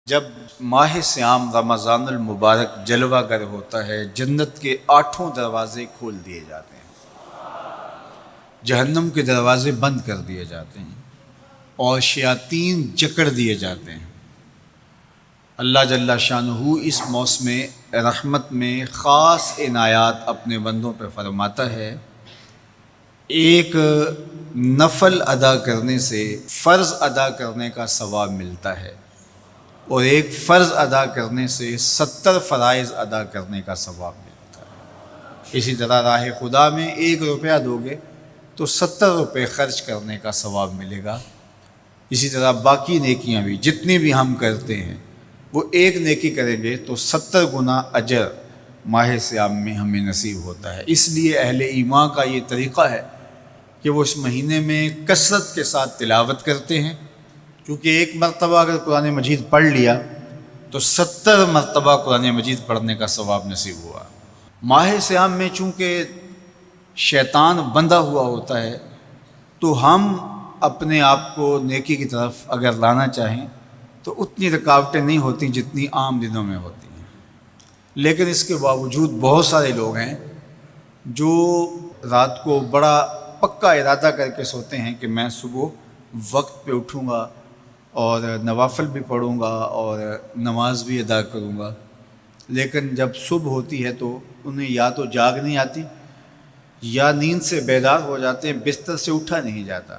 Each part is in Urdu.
جب ماہ صیام رمضان المبارک جلوہ گر ہوتا ہے، جنت کے 8 دروازے کھول دیے جاتے ہیں، جہنم کے دروازے بند کر دیے جاتے ہیں اور شیاطین جکڑ دیے جاتے ہیں۔ اللہ جل شانہ اس موسم رحمت میں خاص عنایات اپنے بندوں پہ فرماتا ہے۔ ایک نفل ادا کرنے سے فرض ادا کرنے کا ثواب ملتا ہے اور ایک فرض ادا کرنے سے 70 فرائض ادا کرنے کا ثواب ملتا ہے۔ اسی طرح راہ خدا میں 1 روپیہ دو گے تو 70 روپے خرچ کرنے کا ثواب ملے گا۔ اسی طرح باقی نیکیاں بھی جتنی بھی ہم کرتے ہیں، وہ ایک نیکی کریں گے تو 70 گنا اجر ماہ صیام میں ہمیں نصیب ہوتا ہے۔ اس لیے اہل ایمان کا یہ طریقہ ہے کہ وہ اس مہینے میں کثرت کے ساتھ تلاوت کرتے ہیں، کیونکہ ایک مرتبہ اگر قرآن مجید پڑھ لیا تو 70 مرتبہ قرآن مجید پڑھنے کا ثواب نصیب ہوا۔ ماہ صیام میں چونکہ شیطان بندھا ہوا ہوتا ہے، تو ہم اپنے آپ کو نیکی کی طرف اگر لانا چاہیں تو اتنی رکاوٹیں نہیں ہوتی جتنی عام دنوں میں ہوتی ہیں، لیکن اس کے باوجود بہت سارے لوگ ہیں جو رات کو بڑا پکا ارادہ کر کے سوتے ہیں کہ میں صبح وقت پہ اٹھوں گا اور نوافل بھی پڑھوں گا اور نماز بھی ادا کروں گا، لیکن جب صبح ہوتی ہے تو انہیں یا تو جاگ نہیں آتی یا نیند سے بیدار ہو جاتے ہیں، بستر سے اٹھا نہیں جاتا۔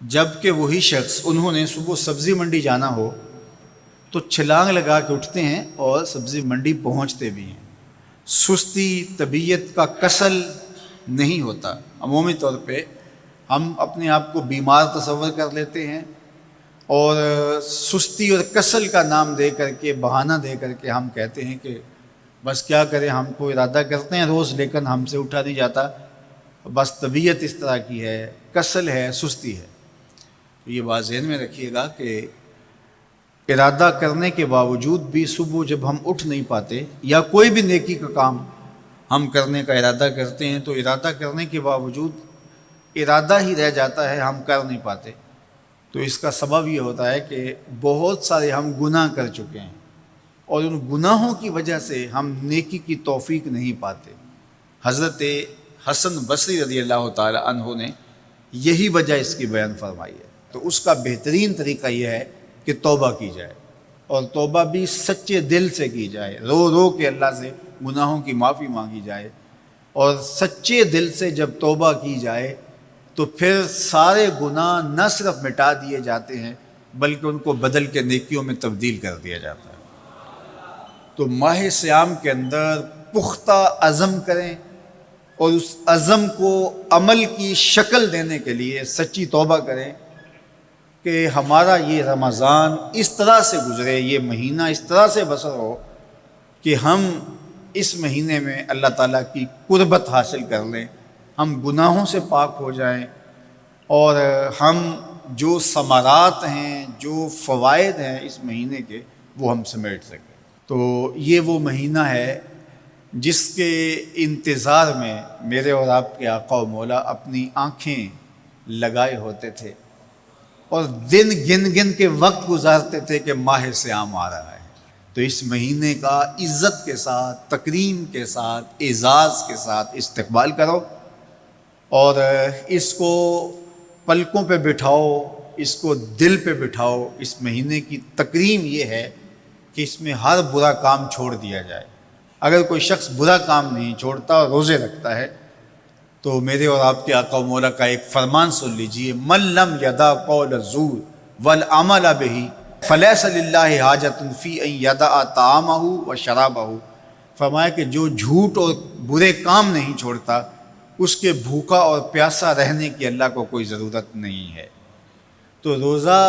جب کہ وہی شخص انہوں نے صبح سبزی منڈی جانا ہو تو چھلانگ لگا کے اٹھتے ہیں اور سبزی منڈی پہنچتے بھی ہیں۔ سستی، طبیعت کا کسل نہیں ہوتا۔ عمومی طور پہ ہم اپنے آپ کو بیمار تصور کر لیتے ہیں اور سستی اور کسل کا نام دے کر کے، بہانہ دے کر کے ہم کہتے ہیں کہ بس کیا کریں، ہم کو ارادہ کرتے ہیں روز لیکن ہم سے اٹھا نہیں جاتا، بس طبیعت اس طرح کی ہے، کسل ہے، سستی ہے۔ یہ بات ذہن میں رکھیے گا کہ ارادہ کرنے کے باوجود بھی صبح جب ہم اٹھ نہیں پاتے یا کوئی بھی نیکی کا کام ہم کرنے کا ارادہ کرتے ہیں تو ارادہ کرنے کے باوجود ارادہ ہی رہ جاتا ہے، ہم کر نہیں پاتے، تو اس کا سبب یہ ہوتا ہے کہ بہت سارے ہم گناہ کر چکے ہیں اور ان گناہوں کی وجہ سے ہم نیکی کی توفیق نہیں پاتے۔ حضرت حسن بصری رضی اللہ تعالی عنہ نے یہی وجہ اس کی بیان فرمائی ہے۔ تو اس کا بہترین طریقہ یہ ہے کہ توبہ کی جائے، اور توبہ بھی سچے دل سے کی جائے، رو رو کے اللہ سے گناہوں کی معافی مانگی جائے، اور سچے دل سے جب توبہ کی جائے تو پھر سارے گناہ نہ صرف مٹا دیے جاتے ہیں بلکہ ان کو بدل کے نیکیوں میں تبدیل کر دیا جاتا ہے۔ تو ماہ صیام کے اندر پختہ عزم کریں اور اس عزم کو عمل کی شکل دینے کے لیے سچی توبہ کریں کہ ہمارا یہ رمضان اس طرح سے گزرے، یہ مہینہ اس طرح سے بسر ہو کہ ہم اس مہینے میں اللہ تعالیٰ کی قربت حاصل کر لیں، ہم گناہوں سے پاک ہو جائیں اور ہم جو ثمرات ہیں، جو فوائد ہیں اس مہینے کے، وہ ہم سمیٹ سکیں۔ تو یہ وہ مہینہ ہے جس کے انتظار میں میرے اور آپ کے آقا و مولا اپنی آنکھیں لگائے ہوتے تھے اور دن گن گن کے وقت گزارتے تھے کہ ماہ صیام آ رہا ہے۔ تو اس مہینے کا عزت کے ساتھ، تکریم کے ساتھ، اعزاز کے ساتھ استقبال کرو اور اس کو پلکوں پہ بٹھاؤ، اس کو دل پہ بٹھاؤ۔ اس مہینے کی تکریم یہ ہے کہ اس میں ہر برا کام چھوڑ دیا جائے۔ اگر کوئی شخص برا کام نہیں چھوڑتا اور روزے رکھتا ہے تو میرے اور آپ کے آقا و مولا کا ایک فرمان سن لیجئے، من لم یدع قول الزور والعمل بہ فلیس للہ حاجۃ فی ان یدع طعامہ و شرابہ۔ فرمایا کہ جو جھوٹ اور برے کام نہیں چھوڑتا، اس کے بھوکا اور پیاسا رہنے کی اللہ کو کوئی ضرورت نہیں ہے۔ تو روزہ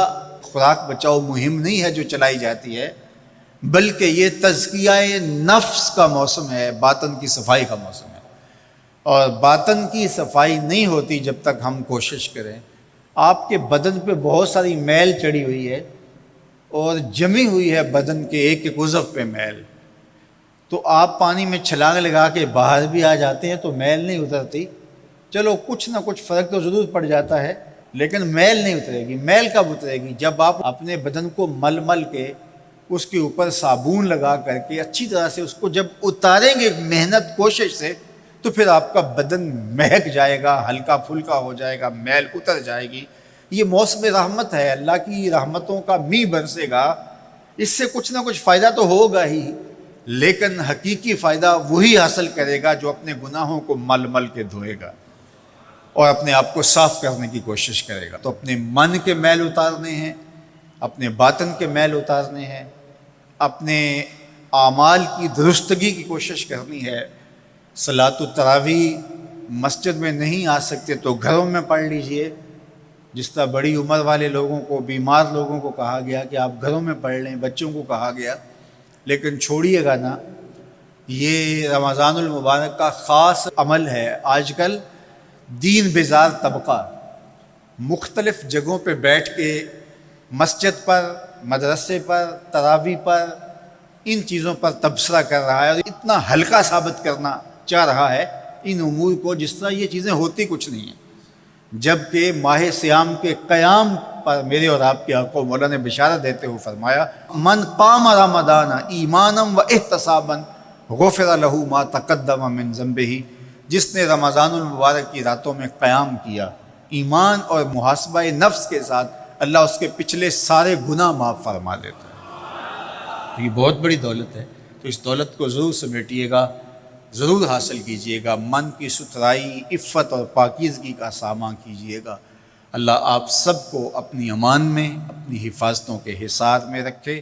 خوراک بچاؤ مہم نہیں ہے جو چلائی جاتی ہے، بلکہ یہ تزکیہ نفس کا موسم ہے، باطن کی صفائی کا موسم ہے، اور باطن کی صفائی نہیں ہوتی جب تک ہم کوشش کریں۔ آپ کے بدن پہ بہت ساری میل چڑھی ہوئی ہے اور جمی ہوئی ہے بدن کے ایک ایک عضو پہ میل، تو آپ پانی میں چھلانگ لگا کے باہر بھی آ جاتے ہیں تو میل نہیں اترتی، چلو کچھ نہ کچھ فرق تو ضرور پڑ جاتا ہے، لیکن میل نہیں اترے گی۔ میل کب اترے گی؟ جب آپ اپنے بدن کو مل مل کے اس کے اوپر صابون لگا کر کے اچھی طرح سے اس کو جب اتاریں گے محنت کوشش سے، تو پھر آپ کا بدن مہک جائے گا، ہلکا پھلکا ہو جائے گا، میل اتر جائے گی۔ یہ موسم رحمت ہے، اللہ کی رحمتوں کا می برسے گا، اس سے کچھ نہ کچھ فائدہ تو ہوگا ہی، لیکن حقیقی فائدہ وہی حاصل کرے گا جو اپنے گناہوں کو مل مل کے دھوئے گا اور اپنے آپ کو صاف کرنے کی کوشش کرے گا۔ تو اپنے من کے میل اتارنے ہیں، اپنے باطن کے میل اتارنے ہیں، اپنے اعمال کی درستگی کی کوشش کرنی ہے۔ صلاۃ التراویح مسجد میں نہیں آ سکتے تو گھروں میں پڑھ لیجئے، جس طرح بڑی عمر والے لوگوں کو، بیمار لوگوں کو کہا گیا کہ آپ گھروں میں پڑھ لیں، بچوں کو کہا گیا، لیکن چھوڑیے گا نا، یہ رمضان المبارک کا خاص عمل ہے۔ آج کل دین بیزار طبقہ مختلف جگہوں پہ بیٹھ کے مسجد پر، مدرسے پر، تراویح پر، ان چیزوں پر تبصرہ کر رہا ہے اور اتنا ہلکا ثابت کرنا چاہ رہا ہے ان امور کو، جس طرح یہ چیزیں ہوتی کچھ نہیں ہیں، جبکہ ماہ صیام کے قیام پر میرے اور آپ کے آقا مولا نے بشارت دیتے ہوئے فرمایا، من قام رمضان ایمانا و احتسابا غفر لہ ما تقدم من ذنبہ، جس نے رمضان المبارک کی راتوں میں قیام کیا ایمان اور محاسبہ نفس کے ساتھ، اللہ اس کے پچھلے سارے گناہ معاف فرما دیتا ہے۔ یہ بہت بڑی دولت ہے، تو اس دولت کو ضرور سمیٹیے گا، ضرور حاصل کیجئے گا، من کی ستھرائی، عفت اور پاکیزگی کا سامان کیجئے گا۔ اللہ آپ سب کو اپنی امان میں، اپنی حفاظتوں کے حصار میں رکھے۔